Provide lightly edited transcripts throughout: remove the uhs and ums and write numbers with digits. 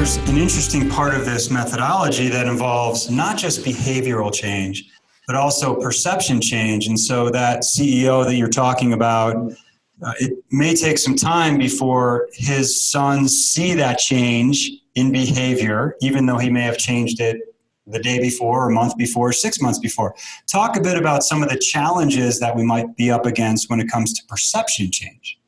there's an interesting part of this methodology that involves not just behavioral change, but also perception change. And so that CEO that you're talking about, it may take some time before his sons see that change in behavior, even though he may have changed it the day before, or a month before, or 6 months before. Talk a bit about some of the challenges that we might be up against when it comes to perception change.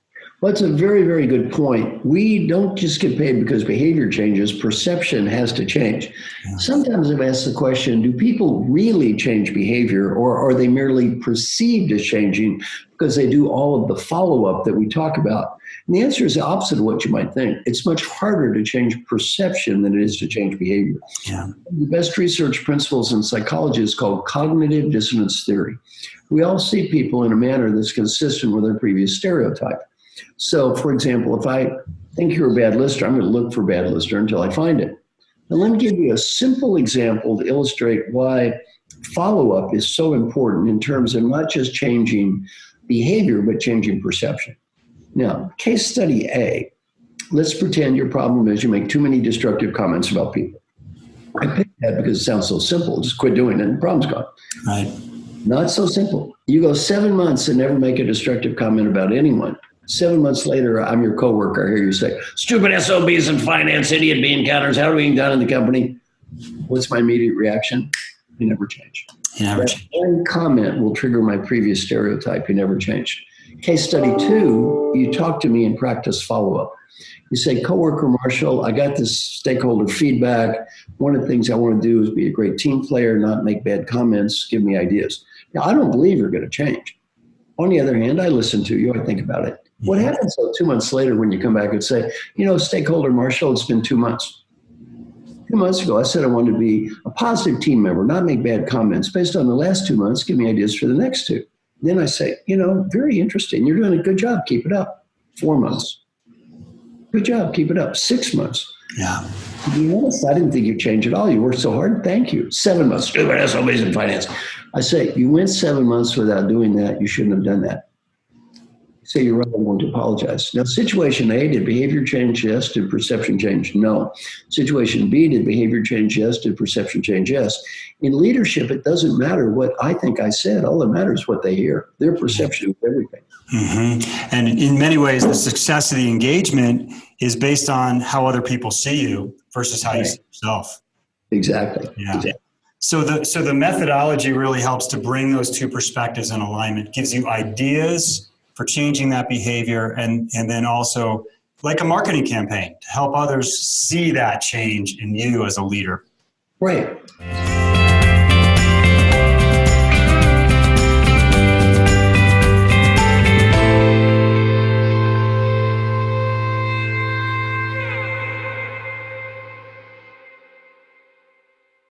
Well, that's a very, very good point. We don't just get paid because behavior changes. Perception has to change. Yeah. Sometimes I've asked the question, do people really change behavior, or are they merely perceived as changing because they do all of the follow-up that we talk about? And the answer is the opposite of what you might think. It's much harder to change perception than it is to change behavior. Yeah. The best research principles in psychology is called cognitive dissonance theory. We all see people in a manner that's consistent with their previous stereotype. So, for example, if I think you're a bad listener, I'm going to look for a bad listener until I find it. Now, let me give you a simple example to illustrate why follow-up is so important in terms of not just changing behavior, but changing perception. Now, case study A, let's pretend your problem is you make too many destructive comments about people. I picked that because it sounds so simple. Just quit doing it and the problem's gone. Right. Not so simple. You go 7 months and never make a destructive comment about anyone. 7 months later, I'm your coworker. I hear you say, stupid SOBs in finance, idiot bean counters, how are we being done in the company? What's my immediate reaction? You never change. You never change. One comment will trigger my previous stereotype. You never changed. Case study 2, you talk to me and practice follow-up. You say, coworker Marshall, I got this stakeholder feedback. One of the things I want to do is be a great team player, not make bad comments, give me ideas. Now, I don't believe you're going to change. On the other hand, I listen to you, I think about it. What happens though 2 months later when you come back and say, stakeholder Marshall, it's been 2 months. 2 months ago, I said I wanted to be a positive team member, not make bad comments. Based on the last 2 months, give me ideas for the next 2. Then I say, very interesting. You're doing a good job. Keep it up. 4 months. Good job. Keep it up. 6 months. Yeah. To be honest, I didn't think you'd change at all. You worked so hard. Thank you. 7 months. Stupid SOBs in finance. I say, you went 7 months without doing that. You shouldn't have done that. Say you're rather going to apologize. Now, situation A, did behavior change? Yes. Did perception change? No. Situation B, did behavior change? Yes. Did perception change? Yes. In leadership, it doesn't matter what I think I said. All that matters is what they hear. Their perception of everything. Mm-hmm. And in many ways, the success of the engagement is based on how other people see you versus how you see yourself. Exactly. Yeah. Exactly. So the methodology really helps to bring those two perspectives in alignment, gives you ideas for changing that behavior, and then also like a marketing campaign to help others see that change in you as a leader. Right.